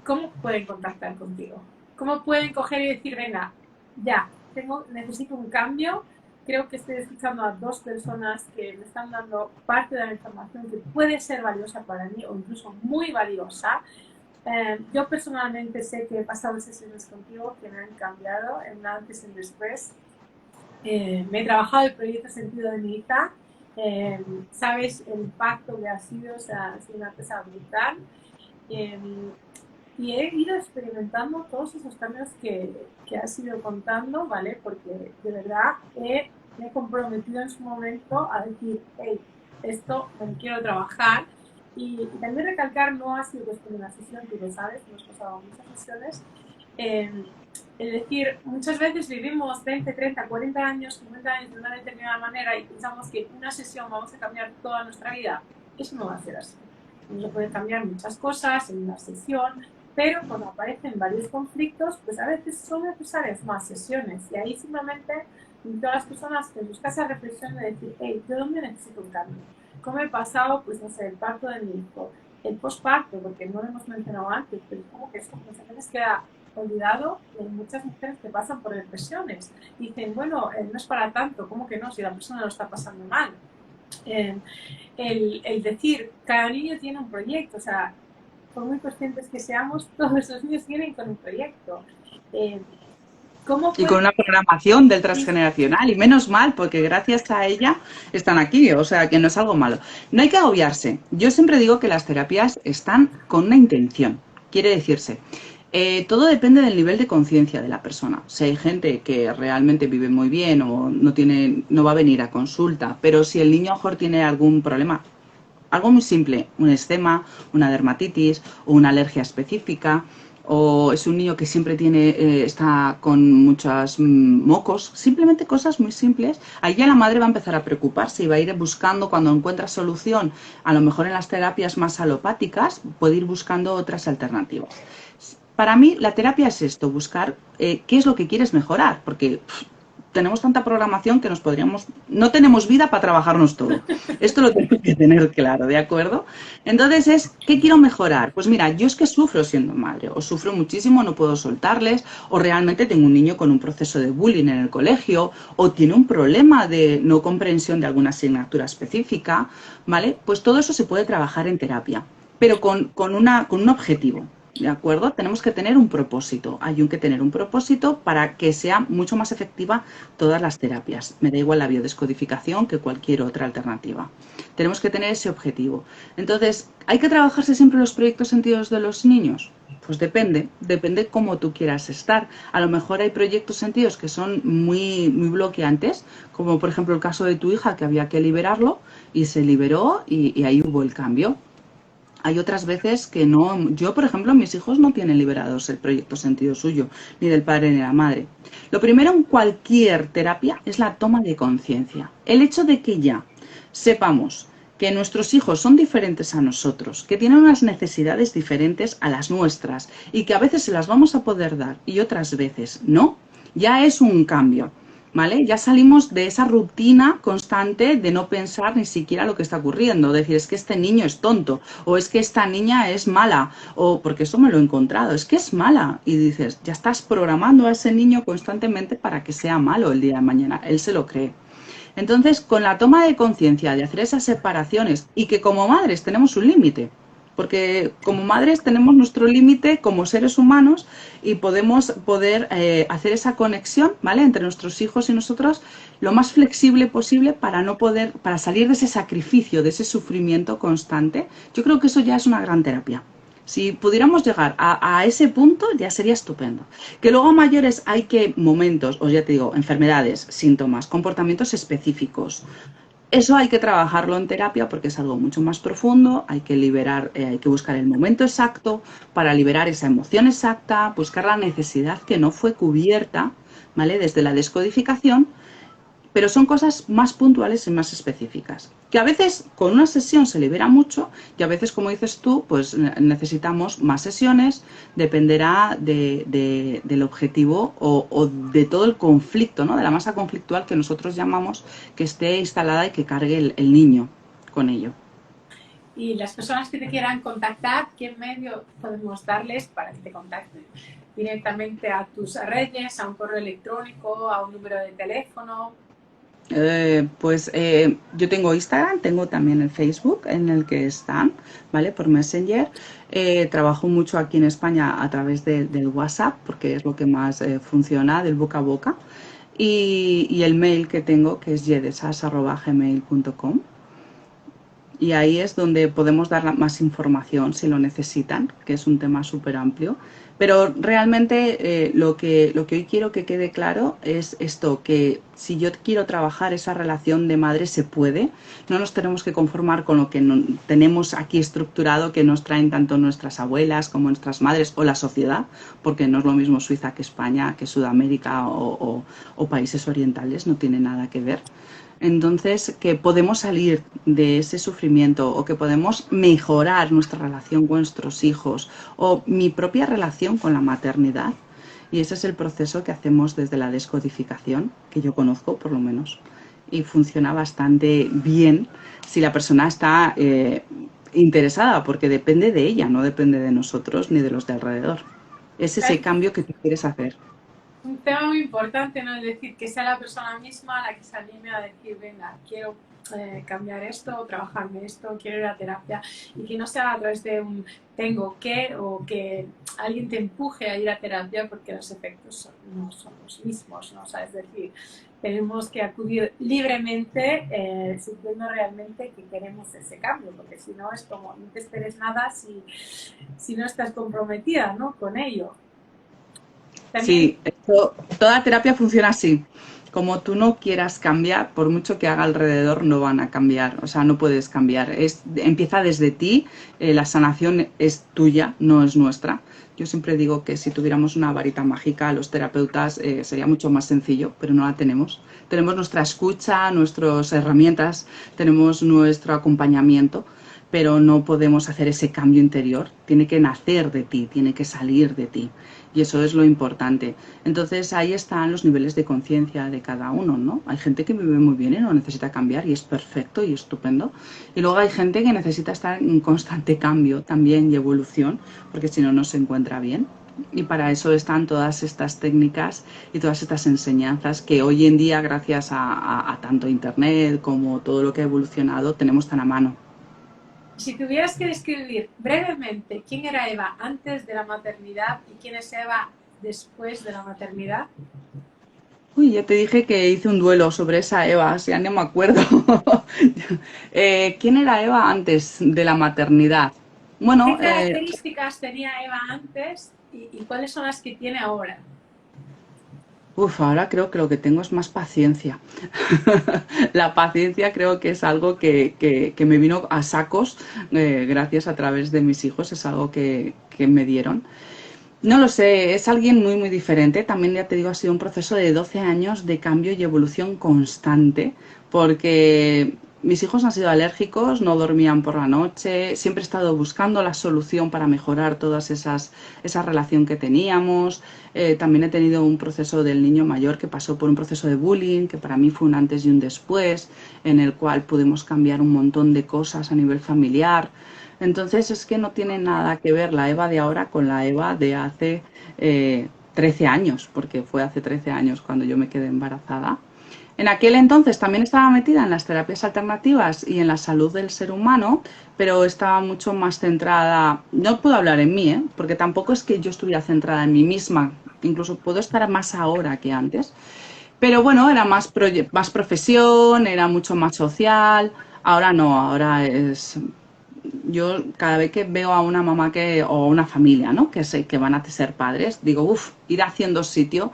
¿cómo pueden contactar contigo? ¿Cómo pueden coger y decir, venga, ya, necesito un cambio? Creo que estoy escuchando a dos personas que me están dando parte de la información que puede ser valiosa para mí o incluso muy valiosa. Yo personalmente sé que he pasado sesiones contigo que me han cambiado en un antes y un después. Me he trabajado el proyecto Sentido de mi hija. Sabes el impacto que ha sido, o sea, ha sido una cosa brutal. Y he ido experimentando todos esos cambios que has ido contando, ¿vale? Porque de verdad me he comprometido en su momento a decir, hey, esto me quiero trabajar. Y también recalcar, no ha sido cuestión de una sesión, tú lo sabes, hemos pasado muchas sesiones. Es decir, muchas veces vivimos 20, 30, 40 años, 50 años de una determinada manera y pensamos que en una sesión vamos a cambiar toda nuestra vida. Eso no va a ser así. No se pueden cambiar muchas cosas en una sesión, pero cuando aparecen varios conflictos, pues a veces son necesarias más sesiones y ahí simplemente todas las personas que en sus casas reflexionen de decir, hey, ¿de dónde necesito un cambio? ¿Cómo he pasado, pues no sé, el parto de mi hijo, el posparto, porque no lo hemos mencionado antes, pero es como que esto muchas veces queda olvidado de muchas mujeres que pasan por depresiones. Dicen, bueno, no es para tanto, ¿cómo que no? Si la persona lo está pasando mal. El decir, cada niño tiene un proyecto, o sea, por muy conscientes que seamos, todos los niños vienen con un proyecto. ¿Cómo Y con puede... una programación del transgeneracional, y menos mal, porque gracias a ella están aquí, o sea, que no es algo malo. No hay que agobiarse. Yo siempre digo que las terapias están con una intención. Quiere decirse, todo depende del nivel de conciencia de la persona. Si hay gente que realmente vive muy bien o no va a venir a consulta, pero si el niño a lo mejor tiene algún problema, algo muy simple, un eczema, una dermatitis o una alergia específica, o es un niño que siempre está con muchos mocos, simplemente cosas muy simples, ahí ya la madre va a empezar a preocuparse y va a ir buscando, cuando encuentra solución, a lo mejor en las terapias más alopáticas, puede ir buscando otras alternativas. Para mí la terapia es esto, buscar qué es lo que quieres mejorar, porque tenemos tanta programación que no tenemos vida para trabajarnos todo. Esto lo tenemos que tener claro, ¿de acuerdo? Entonces ¿qué quiero mejorar? Pues mira, yo es que sufro siendo madre, o sufro muchísimo, no puedo soltarles, o realmente tengo un niño con un proceso de bullying en el colegio, o tiene un problema de no comprensión de alguna asignatura específica, ¿vale? Pues todo eso se puede trabajar en terapia, pero con un objetivo. ¿De acuerdo? Tenemos que tener un propósito. Hay que tener un propósito para que sea mucho más efectiva todas las terapias. Me da igual la biodescodificación que cualquier otra alternativa. Tenemos que tener ese objetivo. Entonces, ¿hay que trabajarse siempre los proyectos sentidos de los niños? Pues depende cómo tú quieras estar. A lo mejor hay proyectos sentidos que son muy, muy bloqueantes, como por ejemplo el caso de tu hija, que había que liberarlo y se liberó y ahí hubo el cambio. Hay otras veces que no. Yo, por ejemplo, mis hijos no tienen liberados el proyecto sentido suyo, ni del padre ni de la madre. Lo primero en cualquier terapia es la toma de conciencia. El hecho de que ya sepamos que nuestros hijos son diferentes a nosotros, que tienen unas necesidades diferentes a las nuestras y que a veces se las vamos a poder dar y otras veces no, ya es un cambio. ¿Vale? Ya salimos de esa rutina constante de no pensar ni siquiera lo que está ocurriendo, decir, es que este niño es tonto, o es que esta niña es mala, o porque eso me lo he encontrado, es que es mala, y dices, ya estás programando a ese niño constantemente para que sea malo el día de mañana, él se lo cree. Entonces, con la toma de conciencia de hacer esas separaciones y que como madres tenemos un límite, porque como madres tenemos nuestro límite como seres humanos y poder hacer esa conexión, ¿vale? Entre nuestros hijos y nosotros lo más flexible posible para salir de ese sacrificio, de ese sufrimiento constante. Yo creo que eso ya es una gran terapia. Si pudiéramos llegar a ese punto, ya sería estupendo. Que luego a mayores hay momentos, o ya te digo, enfermedades, síntomas, comportamientos específicos. Eso hay que trabajarlo en terapia porque es algo mucho más profundo, hay que liberar, hay que buscar el momento exacto para liberar esa emoción exacta, buscar la necesidad que no fue cubierta, ¿vale? Desde la descodificación, pero son cosas más puntuales y más específicas. Que a veces con una sesión se libera mucho y a veces, como dices tú, pues necesitamos más sesiones, dependerá del objetivo o de todo el conflicto, ¿no? De la masa conflictual que nosotros llamamos que esté instalada y que cargue el niño con ello. Y las personas que te quieran contactar, ¿qué medio podemos darles para que te contacten? Directamente a tus redes, a un correo electrónico, a un número de teléfono. Yo tengo Instagram, tengo también el Facebook en el que están, ¿vale? Por Messenger. Trabajo mucho aquí en España a través del WhatsApp porque es lo que más funciona, del boca a boca. Y el mail que tengo que es yedesas@gmail.com. Y ahí es donde podemos dar más información si lo necesitan, que es un tema súper amplio. Pero realmente lo que hoy quiero que quede claro es esto, que si yo quiero trabajar esa relación de madre se puede, no nos tenemos que conformar con lo que no, tenemos aquí estructurado, que nos traen tanto nuestras abuelas como nuestras madres o la sociedad, porque no es lo mismo Suiza que España, que Sudamérica o países orientales, no tiene nada que ver. Entonces, que podemos salir de ese sufrimiento o que podemos mejorar nuestra relación con nuestros hijos o mi propia relación con la maternidad. Y ese es el proceso que hacemos desde la descodificación, que yo conozco por lo menos, y funciona bastante bien si la persona está interesada, porque depende de ella, no depende de nosotros ni de los de alrededor. Es ese cambio que tú quieres hacer. Un tema muy importante, ¿no? Es decir, que sea la persona misma la que se anime a decir, venga, quiero cambiar esto, trabajarme esto, quiero ir a terapia, y que no sea a través de un tengo que o que alguien te empuje a ir a terapia porque los efectos no son los mismos, ¿no? O sea, es decir, tenemos que acudir libremente, sintiendo realmente que queremos ese cambio, porque si no es como no te esperes nada si no estás comprometida, ¿no? Con ello. También Sí, toda terapia funciona así. Como tú no quieras cambiar, por mucho que haga alrededor, no van a cambiar. O sea, no puedes cambiar. Empieza desde ti, la sanación es tuya, no es nuestra. Yo siempre digo que si tuviéramos una varita mágica, los terapeutas sería mucho más sencillo, pero no la tenemos. Tenemos nuestra escucha, nuestras herramientas, tenemos nuestro acompañamiento, pero no podemos hacer ese cambio interior. Tiene que nacer de ti, tiene que salir de ti. Y eso es lo importante. Entonces ahí están los niveles de conciencia de cada uno, ¿no? Hay gente que vive muy bien y no necesita cambiar y es perfecto y estupendo. Y luego hay gente que necesita estar en constante cambio también y evolución, porque si no, no se encuentra bien. Y para eso están todas estas técnicas y todas estas enseñanzas que hoy en día, gracias a tanto Internet como todo lo que ha evolucionado, tenemos tan a mano. si tuvieras que describir brevemente quién era Eva antes de la maternidad y quién es Eva después de la maternidad. Uy, ya te dije que hice un duelo sobre esa Eva, ya no me acuerdo. ¿Quién era Eva antes de la maternidad? ¿Qué Bueno, características tenía Eva antes y cuáles son las que tiene ahora? ahora creo que lo que tengo es más paciencia. La paciencia creo que es algo que me vino a sacos gracias a través de mis hijos, es algo que me dieron. No lo sé, es alguien muy, muy diferente. También, ya te digo, ha sido un proceso de 12 años de cambio y evolución constante, porque mis hijos han sido alérgicos, no dormían por la noche, siempre he estado buscando la solución para mejorar esa relación que teníamos. También he tenido un proceso del niño mayor que pasó por un proceso de bullying, que para mí fue un antes y un después, en el cual pudimos cambiar un montón de cosas a nivel familiar. Entonces es que no tiene nada que ver la Eva de ahora con la Eva de hace 13 años, porque fue hace 13 años cuando yo me quedé embarazada. En aquel entonces también estaba metida en las terapias alternativas y en la salud del ser humano, pero estaba mucho más centrada, no puedo hablar en mí, porque tampoco es que yo estuviera centrada en mí misma, incluso puedo estar más ahora que antes, pero bueno, era más profesión, era mucho más social, ahora no, ahora es yo cada vez que veo a una mamá o una familia, ¿no? Que van a ser padres, digo, uff, ir haciendo sitio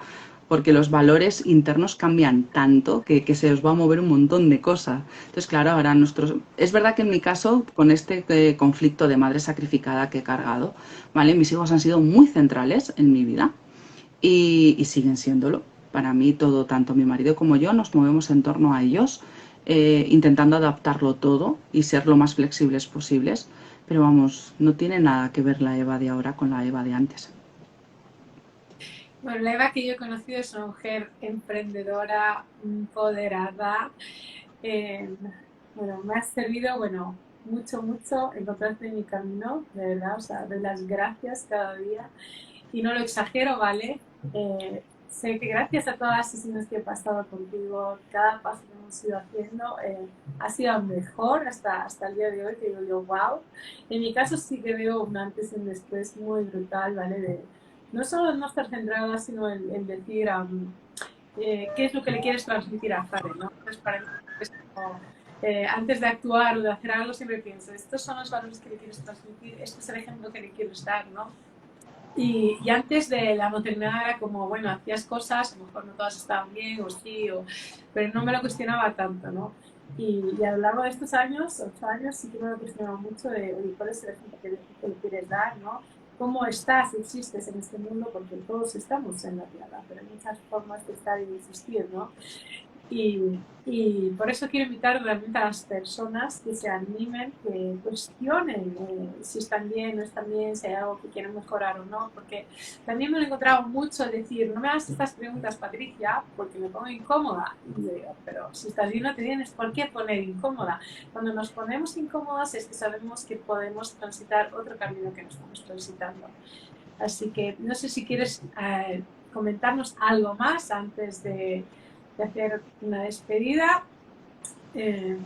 porque los valores internos cambian tanto que se os va a mover un montón de cosas. Entonces, claro, ahora nosotros... Es verdad que en mi caso, con este conflicto de madre sacrificada que he cargado, ¿vale? Mis hijos han sido muy centrales en mi vida y siguen siéndolo. Para mí todo, tanto mi marido como yo, nos movemos en torno a ellos, intentando adaptarlo todo y ser lo más flexibles posibles. Pero vamos, no tiene nada que ver la Eva de ahora con la Eva de antes. Bueno, la Eva que yo he conocido es una mujer emprendedora, empoderada. eh, bueno, me ha servido, bueno, mucho, mucho encontrarte en mi camino, de verdad, o sea, doy las gracias cada día. Y no lo exagero, ¿vale? Sé que gracias a todas las sesiones que he pasado contigo, cada paso que hemos ido haciendo ha sido mejor hasta el día de hoy, que digo yo, wow. En mi caso sí que veo un antes y un después muy brutal, ¿vale? No solo no estar centrada, sino en decir qué es lo que le quieres transmitir a Jare, ¿no? Entonces, para mí es como, antes de actuar o de hacer algo, siempre pienso, estos son los valores que le quieres transmitir, este es el ejemplo que le quieres dar, ¿no? Y antes de la maternidad era como, bueno, hacías cosas, a lo mejor no todas estaban bien o sí, pero no me lo cuestionaba tanto, ¿no? Y a lo largo de estos años, 8 años, sí que me lo cuestionaba mucho de, oye, ¿cuál es el ejemplo que le quieres dar, ¿no? ¿Cómo estás, existes en este mundo? Porque todos estamos en la Tierra, pero hay muchas formas de estar y de existir, ¿no? Y por eso quiero invitar realmente a las personas que se animen, que cuestionen si están bien, no están bien, si hay algo que quieren mejorar o no, porque también me lo he encontrado mucho decir, no me hagas estas preguntas, Patricia, porque me pongo incómoda. Y yo digo, pero si estás bien no te tienes por qué poner incómoda. Cuando nos ponemos incómodas es que sabemos que podemos transitar otro camino que no estamos transitando. Así que no sé si quieres comentarnos algo más antes de hacer una despedida. Eh,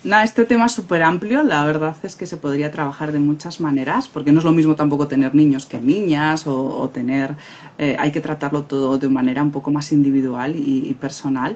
Nada, este tema es súper amplio, la verdad es que se podría trabajar de muchas maneras, porque no es lo mismo tampoco tener niños que niñas o tener, hay que tratarlo todo de manera un poco más individual y personal.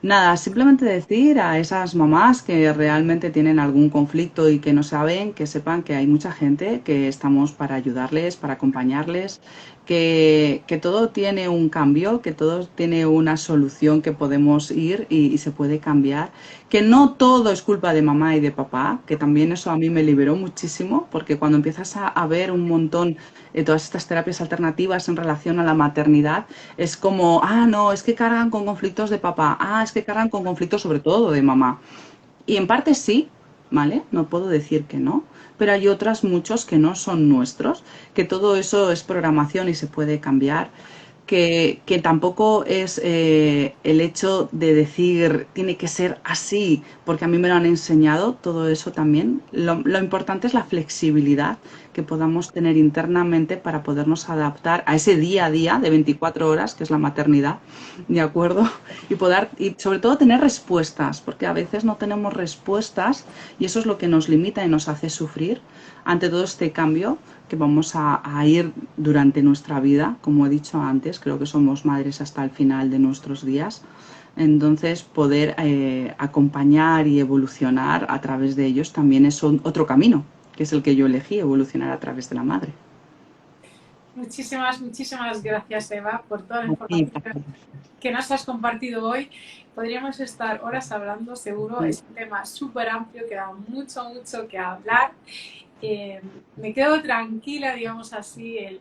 Nada, simplemente decir a esas mamás que realmente tienen algún conflicto y que no saben, que sepan que hay mucha gente, que estamos para ayudarles, para acompañarles, que todo tiene un cambio, que todo tiene una solución que podemos ir y se puede cambiar, que no todo es culpa de mamá y de papá, que también eso a mí me liberó muchísimo, porque cuando empiezas a ver un montón de todas estas terapias alternativas en relación a la maternidad, es como, ah, no, es que cargan con conflictos de papá, ah, es que cargan con conflictos sobre todo de mamá. Y en parte sí, ¿vale? No puedo decir que no, pero hay otras muchos que no son nuestros, que todo eso es programación y se puede cambiar, que tampoco es el hecho de decir tiene que ser así, porque a mí me lo han enseñado, todo eso también. Lo importante es la flexibilidad que podamos tener internamente para podernos adaptar a ese día a día de 24 horas, que es la maternidad, ¿de acuerdo? Y sobre todo tener respuestas, porque a veces no tenemos respuestas y eso es lo que nos limita y nos hace sufrir ante todo este cambio que vamos a ir durante nuestra vida. Como he dicho antes, creo que somos madres hasta el final de nuestros días. Entonces, poder acompañar y evolucionar a través de ellos también es otro camino, que es el que yo elegí, evolucionar a través de la madre. muchísimas, muchísimas gracias, Eva, por toda la A ti, información que nos has compartido hoy. Podríamos estar horas hablando, seguro. Es un tema súper amplio que da mucho, mucho que hablar. Me quedo tranquila, digamos así,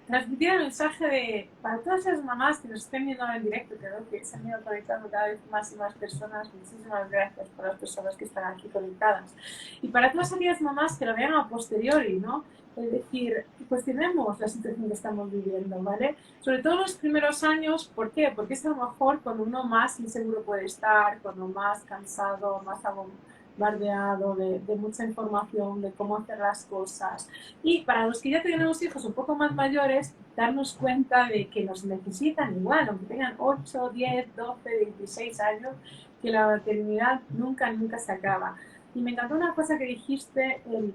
transmitir el mensaje para todas esas mamás que nos estén viendo en directo, creo que se han ido conectando cada vez más y más personas. Muchísimas gracias por las personas que están aquí conectadas. Y para todas aquellas mamás que lo vean a posteriori, ¿no? Es decir, cuestionemos la situación que estamos viviendo, ¿vale? Sobre todo en los primeros años, ¿por qué? Porque es a lo mejor cuando uno más inseguro puede estar, cuando más cansado, más bombardeado de mucha información, de cómo hacer las cosas. Y para los que ya tenemos hijos un poco más mayores, darnos cuenta de que nos necesitan igual, aunque tengan 8, 10, 12, 16 años, que la maternidad nunca, nunca se acaba. Y me encantó una cosa que dijiste, el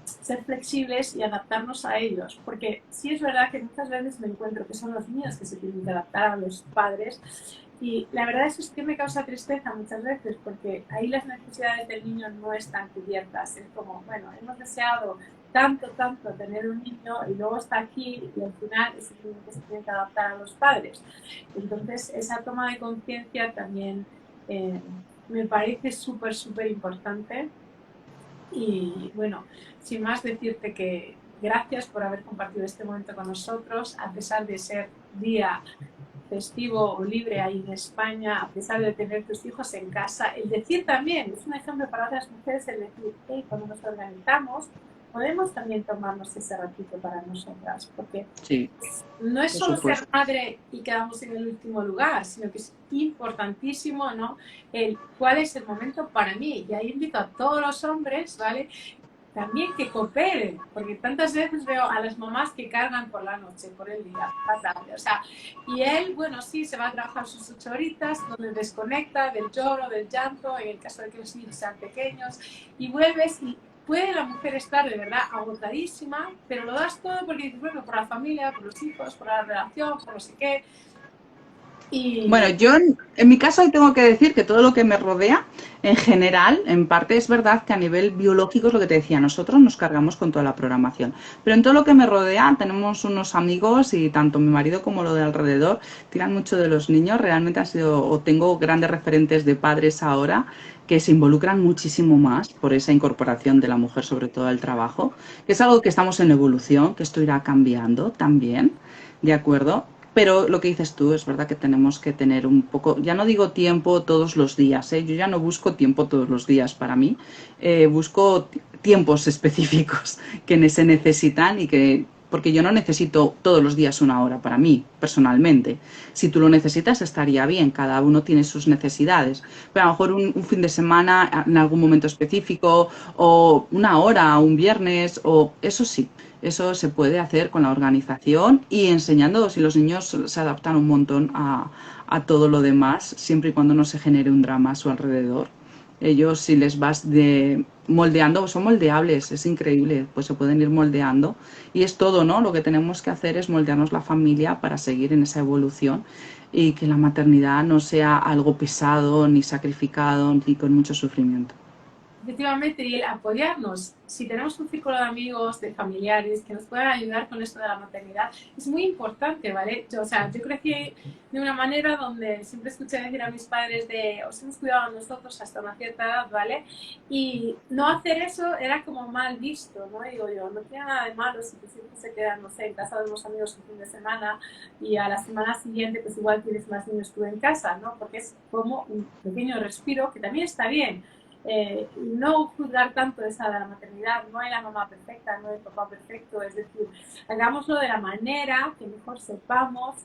ser flexibles y adaptarnos a ellos, porque sí es verdad que muchas veces me encuentro que son los niños que se tienen que adaptar a los padres y la verdad es que me causa tristeza muchas veces porque ahí las necesidades del niño no están cubiertas, es como, bueno, hemos deseado tanto, tanto tener un niño y luego está aquí y al final es el niño que se tiene que adaptar a los padres. Entonces, esa toma de conciencia también eh, me parece súper, súper importante. Y bueno, sin más decirte que gracias por haber compartido este momento con nosotros, a pesar de ser día festivo o libre ahí en España, a pesar de tener tus hijos en casa. El decir también, es un ejemplo para otras mujeres, el decir, hey, cuando nos organizamos, podemos también tomarnos ese ratito para nosotras, porque Sí, no es por solo ser supuesto. madre y quedamos en el último lugar, sino que es importantísimo, ¿no? El cuál es el momento para mí. Y ahí invito a todos los hombres, ¿vale? También que cooperen, porque tantas veces veo a las mamás que cargan por la noche, por el día, por la tarde, o sea, y él, bueno, sí, se va a trabajar sus 8 horitas, donde desconecta del lloro, del llanto, en el caso de que los niños sean pequeños, y vuelves y puede la mujer estar de verdad agotadísima, pero lo das todo porque dices, bueno, por la familia, por los hijos, por la relación, por no sé qué, Bueno, y yo en mi caso tengo que decir que todo lo que me rodea, en general, en parte es verdad que a nivel biológico es lo que te decía, nosotros nos cargamos con toda la programación, pero en todo lo que me rodea tenemos unos amigos y tanto mi marido como lo de alrededor tiran mucho de los niños, realmente han sido, o tengo grandes referentes de padres ahora que se involucran muchísimo más por esa incorporación de la mujer, sobre todo al trabajo, que es algo que estamos en evolución, que esto irá cambiando también, ¿de acuerdo? Pero lo que dices tú, es verdad que tenemos que tener un poco, ya no digo tiempo todos los días, ¿eh? Yo ya no busco tiempo todos los días para mí, busco tiempos específicos que se necesitan y que, porque yo no necesito todos los días una hora para mí, personalmente. Si tú lo necesitas, estaría bien, cada uno tiene sus necesidades, pero a lo mejor un fin de semana en algún momento específico, o una hora, un viernes, o eso sí. Eso se puede hacer con la organización y enseñando, si los niños se adaptan un montón a todo lo demás, siempre y cuando no se genere un drama a su alrededor. Ellos, si les vas moldeando, son moldeables, es increíble, pues se pueden ir moldeando. Y es todo, ¿no? Lo que tenemos que hacer es moldearnos la familia para seguir en esa evolución y que la maternidad no sea algo pesado, ni sacrificado, ni con mucho sufrimiento. efectivamente, y el apoyarnos. Si tenemos un círculo de amigos, de familiares que nos puedan ayudar con esto de la maternidad, es muy importante, ¿vale? Yo, o sea, yo crecí de una manera donde siempre escuché decir a mis padres de os hemos cuidado a nosotros hasta una cierta edad, ¿vale? Y no hacer eso era como mal visto, ¿no? Digo yo, no tiene nada de malo si tus hijos se quedan, no sé, en casa de unos amigos un fin de semana y a la semana siguiente pues igual tienes más niños tú en casa, ¿no? Porque es como un pequeño respiro que también está bien, no juzgar tanto esa de la maternidad, no hay la mamá perfecta, no hay el papá perfecto, es decir, hagámoslo de la manera que mejor sepamos,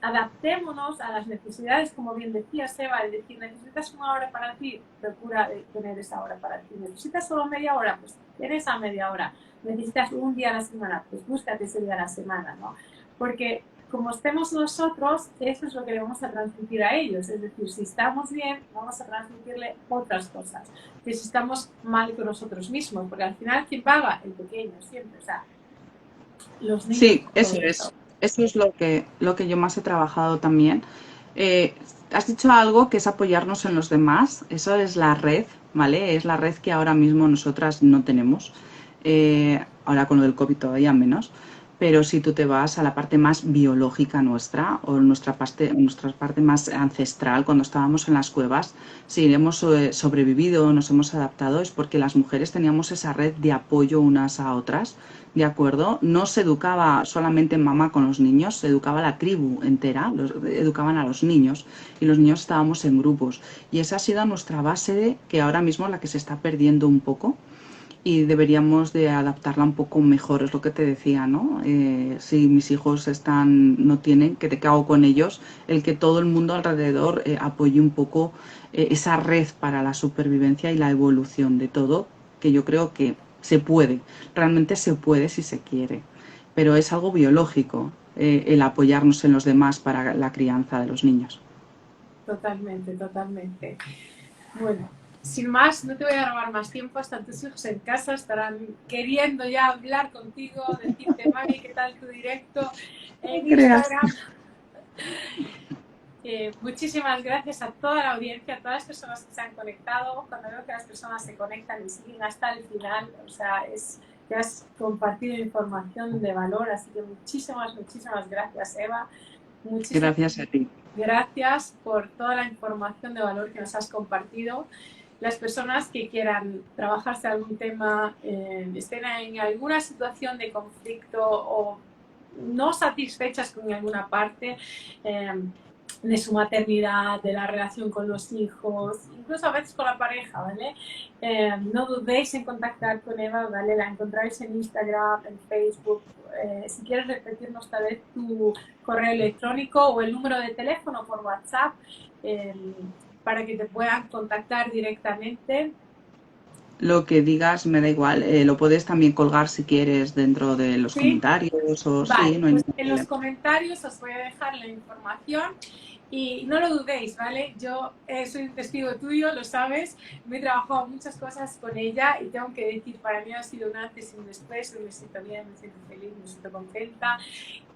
adaptémonos a las necesidades, como bien decía Seba, es decir, necesitas una hora para ti, procura tener esa hora para ti, necesitas solo media hora, pues ten esa media hora, necesitas un día a la semana, pues búscate ese día a la semana, ¿no? Porque como estemos nosotros, eso es lo que le vamos a transmitir a ellos. Es decir, si estamos bien, vamos a transmitirle otras cosas. Que si estamos mal con nosotros mismos, porque al final, ¿quién paga? El pequeño, siempre. O sea, los niños, Sí, todo eso esto. es. Eso es lo que yo más he trabajado también. Has dicho algo que es apoyarnos en los demás. Eso es la red, ¿vale? Es la red que ahora mismo nosotras no tenemos. Ahora con lo del COVID todavía menos. Pero si tú te vas a la parte más biológica nuestra o nuestra parte más ancestral, cuando estábamos en las cuevas, si hemos sobrevivido, nos hemos adaptado, es porque las mujeres teníamos esa red de apoyo unas a otras, ¿de acuerdo? No se educaba solamente mamá con los niños, se educaba la tribu entera, educaban a los niños y los niños estábamos en grupos. Y esa ha sido nuestra base que ahora mismo es la que se está perdiendo un poco y deberíamos de adaptarla un poco mejor, es lo que te decía, ¿no? Si mis hijos no tienen, ¿qué hago con ellos? El que todo el mundo alrededor apoye un poco esa red para la supervivencia y la evolución de todo, que yo creo que se puede, realmente se puede si se quiere, pero es algo biológico el apoyarnos en los demás para la crianza de los niños. Totalmente, totalmente. Bueno, sin más, no te voy a robar más tiempo. Hasta tus hijos en casa estarán queriendo ya hablar contigo, decirte, Mami, ¿qué tal tu directo en Creas. Instagram? Muchísimas gracias a toda la audiencia, a todas las personas que se han conectado. Cuando veo que las personas se conectan y siguen hasta el final, o sea, es que has compartido información de valor, así que muchísimas, muchísimas gracias, Eva. Muchísimas Gracias a ti. gracias por toda la información de valor que nos has compartido. Las personas que quieran trabajarse algún tema, estén en alguna situación de conflicto o no satisfechas con alguna parte de su maternidad, de la relación con los hijos, incluso a veces con la pareja, ¿vale? No dudéis en contactar con Eva, ¿vale? La encontráis en Instagram, en Facebook. Si quieres repetirnos tal vez tu correo electrónico o el número de teléfono por WhatsApp para que te puedan contactar directamente. Lo que digas me da igual, lo puedes también colgar si quieres dentro de los ¿Sí? comentarios o sí, Vale, no hay pues ningún en los problema. comentarios os voy a dejar la información y no lo dudéis, ¿vale? Yo soy un testigo tuyo, lo sabes, me he trabajado muchas cosas con ella y tengo que decir, para mí ha sido un antes y un después, me siento bien, me siento feliz, me siento contenta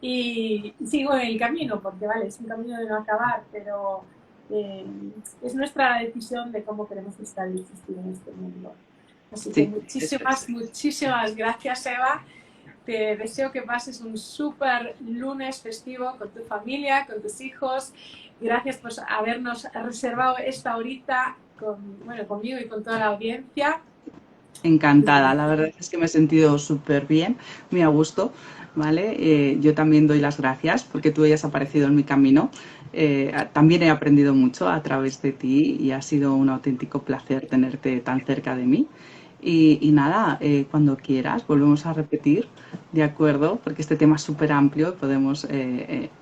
y sigo en el camino, porque vale, es un camino de no acabar, pero es nuestra decisión de cómo queremos estar y existir en este mundo. Así que Sí, eso es. muchísimas, muchísimas gracias, Eva. Te deseo que pases un súper lunes festivo con tu familia, con tus hijos. Gracias por habernos reservado esta horita conmigo y con toda la audiencia. Encantada, la verdad es que me he sentido súper bien, muy a gusto, ¿vale? Yo también doy las gracias porque tú hayas aparecido en mi camino. También he aprendido mucho a través de ti y ha sido un auténtico placer tenerte tan cerca de mí. Y nada, cuando quieras, volvemos a repetir, ¿de acuerdo? Porque este tema es súper amplio y podemos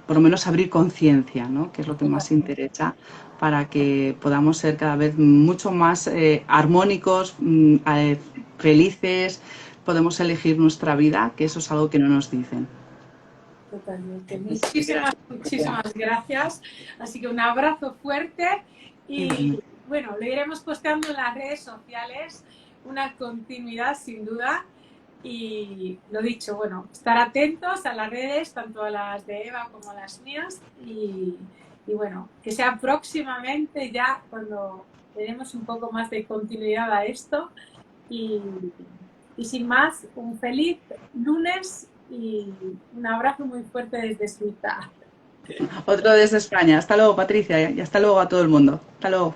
por lo menos abrir conciencia, ¿no? Que es lo que más interesa para que podamos ser cada vez mucho más armónicos, felices, podemos elegir nuestra vida, que eso es algo que no nos dicen. Totalmente. Muchísimas, muchísimas gracias. Así que un abrazo fuerte y bueno, lo iremos posteando en las redes sociales, una continuidad sin duda. Y lo dicho, bueno, estar atentos a las redes, tanto a las de Eva como a las mías. Y bueno, que sea próximamente ya cuando tenemos un poco más de continuidad a esto. Y, y sin más, un feliz lunes y un abrazo muy fuerte desde Suiza. Otro desde España. Hasta luego, Patricia, y hasta luego a todo el mundo. Hasta luego.